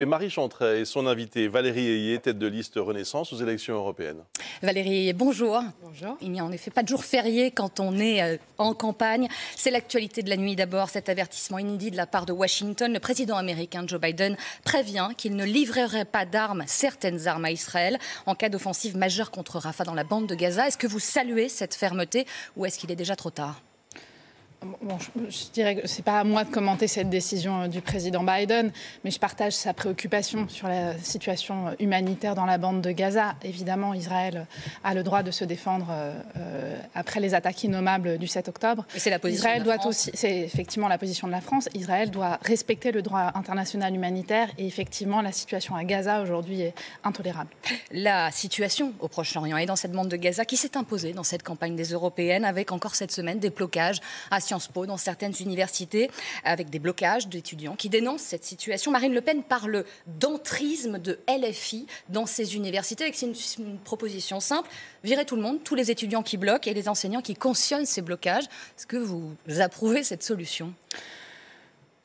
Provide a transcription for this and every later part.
Et Marie Chantrey et son invitée Valérie Ayé, tête de liste Renaissance aux élections européennes. Valérie Ayé, bonjour. Bonjour. Il n'y a en effet pas de jour férié quand on est en campagne. C'est l'actualité de la nuit d'abord, cet avertissement inédit de la part de Washington. Le président américain Joe Biden prévient qu'il ne livrerait pas d'armes, certaines armes à Israël, en cas d'offensive majeure contre Rafah dans la bande de Gaza. Est-ce que vous saluez cette fermeté ou est-ce qu'il est déjà trop tard ? Bon, je dirais que ce n'est pas à moi de commenter cette décision du président Biden, mais je partage sa préoccupation sur la situation humanitaire dans la bande de Gaza. Évidemment, Israël a le droit de se défendre après les attaques innommables du 7 octobre. Et c'est la position Israël de la doit France. aussi, c'est effectivement la position de la France. Israël doit respecter le droit international humanitaire et effectivement, la situation à Gaza aujourd'hui est intolérable. La situation au Proche-Orient et dans cette bande de Gaza qui s'est imposée dans cette campagne des Européennes avec encore cette semaine des blocages à Sciences Po dans certaines universités, avec des blocages d'étudiants qui dénoncent cette situation. Marine Le Pen parle d'entrisme de LFI dans ces universités avec une proposition simple, virer tout le monde, tous les étudiants qui bloquent et les enseignants qui cautionnent ces blocages. Est-ce que vous approuvez cette solution ?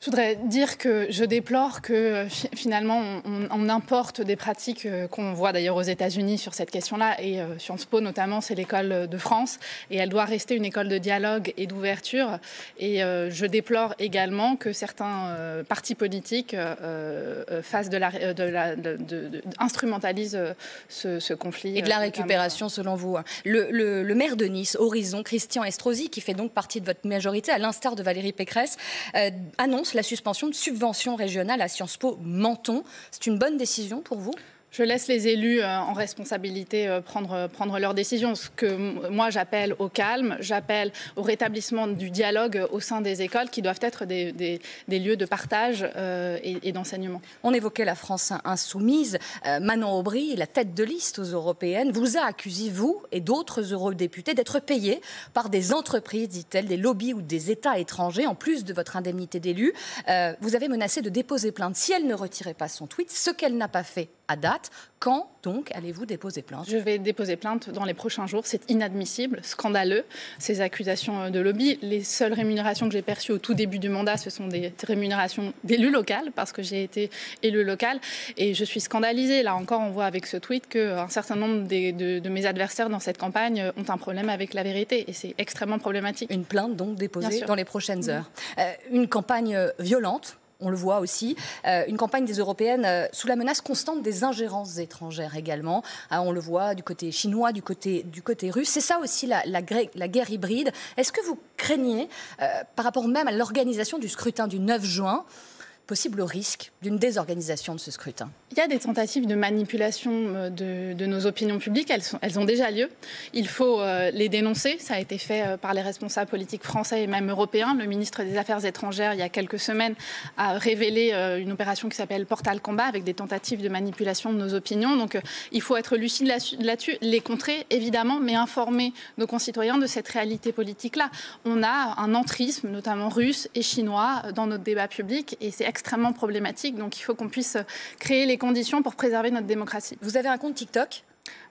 Je voudrais dire que je déplore que finalement on importe des pratiques qu'on voit d'ailleurs aux États-Unis sur cette question-là et Sciences Po notamment, c'est l'école de France et elle doit rester une école de dialogue et d'ouverture. Et je déplore également que certains partis politiques instrumentalisent ce conflit. Et de la récupération selon vous. Le maire de Nice, Horizon, Christian Estrosi, qui fait donc partie de votre majorité, à l'instar de Valérie Pécresse, annonce la suspension de subventions régionales à Sciences Po Menton. C'est une bonne décision pour vous ? Je laisse les élus en responsabilité prendre leurs décisions. Ce que moi j'appelle au calme, j'appelle au rétablissement du dialogue au sein des écoles qui doivent être des lieux de partage et d'enseignement. On évoquait la France insoumise. Manon Aubry, la tête de liste aux européennes, vous a accusé, vous et d'autres eurodéputés, d'être payés par des entreprises, dit-elle, des lobbies ou des États étrangers, en plus de votre indemnité d'élu. Vous avez menacé de déposer plainte si elle ne retirait pas son tweet, ce qu'elle n'a pas fait à date. Quand donc allez-vous déposer plainte ? Je vais déposer plainte dans les prochains jours. C'est inadmissible, scandaleux, ces accusations de lobby. Les seules rémunérations que j'ai perçues au tout début du mandat, ce sont des rémunérations d'élu local, parce que j'ai été élu local. Et je suis scandalisée. Là encore, on voit avec ce tweet qu'un certain nombre de mes adversaires dans cette campagne ont un problème avec la vérité. Et c'est extrêmement problématique. Une plainte donc déposée dans les prochaines heures. Une campagne violente. On le voit aussi, une campagne des européennes sous la menace constante des ingérences étrangères également. On le voit du côté chinois, du côté russe. C'est ça aussi la guerre hybride. Est-ce que vous craignez, par rapport même à l'organisation du scrutin du 9 juin, possible risque d'une désorganisation de ce scrutin? Il y a des tentatives de manipulation de nos opinions publiques. Elles ont déjà lieu. Il faut les dénoncer. Ça a été fait par les responsables politiques français et même européens. Le ministre des Affaires étrangères, il y a quelques semaines, a révélé une opération qui s'appelle Portal Combat avec des tentatives de manipulation de nos opinions. Donc il faut être lucide là-dessus, les contrer évidemment, mais informer nos concitoyens de cette réalité politique-là. On a un entrisme, notamment russe et chinois, dans notre débat public et c'est extrêmement problématique. Donc il faut qu'on puisse créer les conditions pour préserver notre démocratie. Vous avez un compte TikTok ?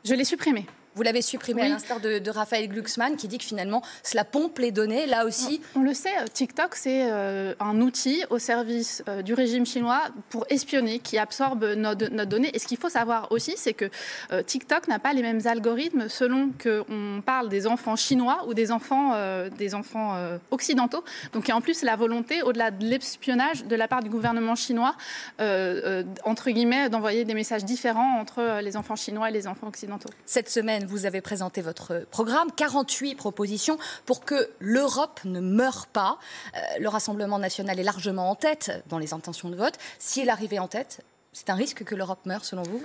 Je l'ai supprimé. Vous l'avez supprimé, oui, à l'instar de Raphaël Glucksmann qui dit que finalement cela pompe les données. Là aussi, on le sait, TikTok c'est un outil au service du régime chinois pour espionner, qui absorbe notre donnée. Et ce qu'il faut savoir aussi, c'est que TikTok n'a pas les mêmes algorithmes selon qu'on parle des enfants chinois ou des enfants occidentaux. Donc il y a en plus la volonté, au-delà de l'espionnage de la part du gouvernement chinois, entre guillemets, d'envoyer des messages différents entre les enfants chinois et les enfants occidentaux. Cette semaine, vous avez présenté votre programme, 48 propositions pour que l'Europe ne meure pas. Le Rassemblement national est largement en tête dans les intentions de vote. Si elle arrivait en tête, c'est un risque que l'Europe meure selon vous ?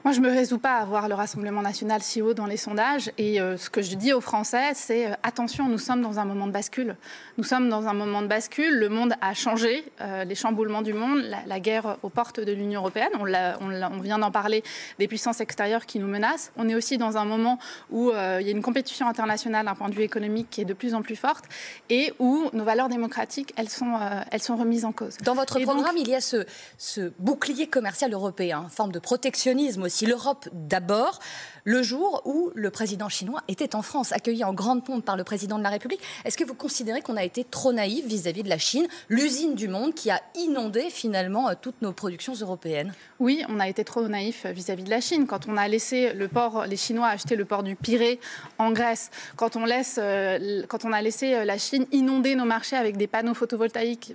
Moi, je ne me résous pas à voir le Rassemblement national si haut dans les sondages. Et ce que je dis aux Français, c'est attention, nous sommes dans un moment de bascule. Nous sommes dans un moment de bascule. Le monde a changé. Les chamboulements du monde, la guerre aux portes de l'Union européenne. On vient d'en parler, des puissances extérieures qui nous menacent. On est aussi dans un moment où il y a une compétition internationale d'un point de vue économique qui est de plus en plus forte et où nos valeurs démocratiques, elles sont remises en cause. Dans votre programme, il y a ce bouclier commercial européen, forme de protectionnisme aussi aussi. L'Europe d'abord, le jour où le président chinois était en France, accueilli en grande pompe par le président de la République. Est-ce que vous considérez qu'on a été trop naïf vis-à-vis de la Chine, l'usine du monde qui a inondé finalement toutes nos productions européennes? Oui, on a été trop naïf vis-à-vis de la Chine. Quand on a laissé les Chinois acheter le port du Pirée en Grèce, quand on a laissé la Chine inonder nos marchés avec des panneaux photovoltaïques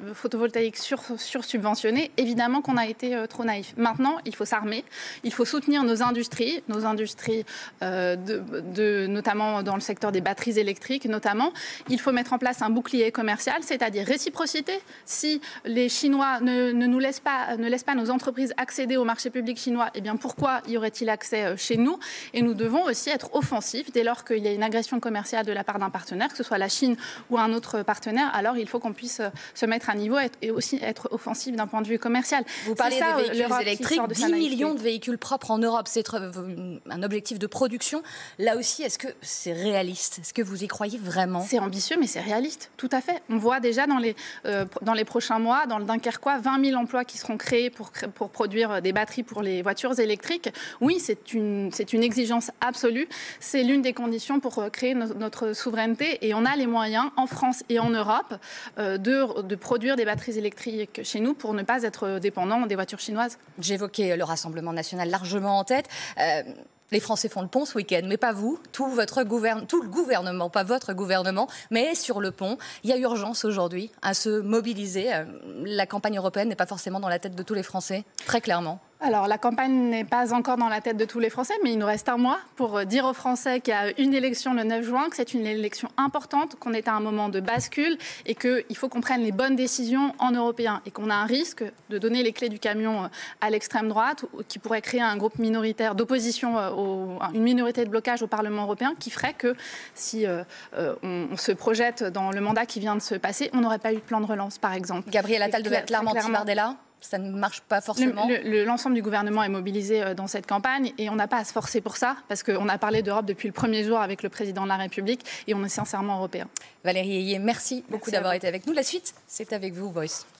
sursubventionnés, évidemment qu'on a été trop naïf. Maintenant, il faut s'armer, il faut soutenir nos industries notamment dans le secteur des batteries électriques, notamment. Il faut mettre en place un bouclier commercial, c'est-à-dire réciprocité. Si les Chinois ne laissent pas nos entreprises accéder au marché public chinois, eh bien pourquoi y aurait-il accès chez nous? Et nous devons aussi être offensifs dès lors qu'il y a une agression commerciale de la part d'un partenaire, que ce soit la Chine ou un autre partenaire. Alors il faut qu'on puisse se mettre à niveau et aussi être offensif d'un point de vue commercial. Vous parlez des véhicules électriques, 10 millions de véhicules propres en Europe, c'est un objectif de production. Là aussi, est-ce que c'est réaliste? Est-ce que vous y croyez vraiment? C'est ambitieux, mais c'est réaliste, tout à fait. On voit déjà dans les prochains mois, dans le Dunkerquois, 20 000 emplois qui seront créés pour produire des batteries pour les voitures électriques. Oui, c'est une exigence absolue. C'est l'une des conditions pour créer notre souveraineté. Et on a les moyens, en France et en Europe, de produire des batteries électriques chez nous pour ne pas être dépendants des voitures chinoises. J'évoquais le Rassemblement national largement en tête. Les Français font le pont ce week-end, mais pas vous, tout le gouvernement, pas votre gouvernement, mais sur le pont. Il y a urgence aujourd'hui à se mobiliser. La campagne européenne n'est pas forcément dans la tête de tous les Français, très clairement. Alors, la campagne n'est pas encore dans la tête de tous les Français, mais il nous reste un mois pour dire aux Français qu'il y a une élection le 9 juin, que c'est une élection importante, qu'on est à un moment de bascule et qu'il faut qu'on prenne les bonnes décisions en européen et qu'on a un risque de donner les clés du camion à l'extrême droite qui pourrait créer un groupe minoritaire d'opposition, une minorité de blocage au Parlement européen qui ferait que si on se projette dans le mandat qui vient de se passer, on n'aurait pas eu de plan de relance, par exemple. Gabriel Attal devait être clairement anti-Bardella. Ça ne marche pas forcément. L'ensemble du gouvernement est mobilisé dans cette campagne et on n'a pas à se forcer pour ça parce qu'on a parlé d'Europe depuis le premier jour avec le président de la République et on est sincèrement européen. Valérie Ayé, merci beaucoup d'avoir été avec nous. La suite, c'est avec vous, Voice.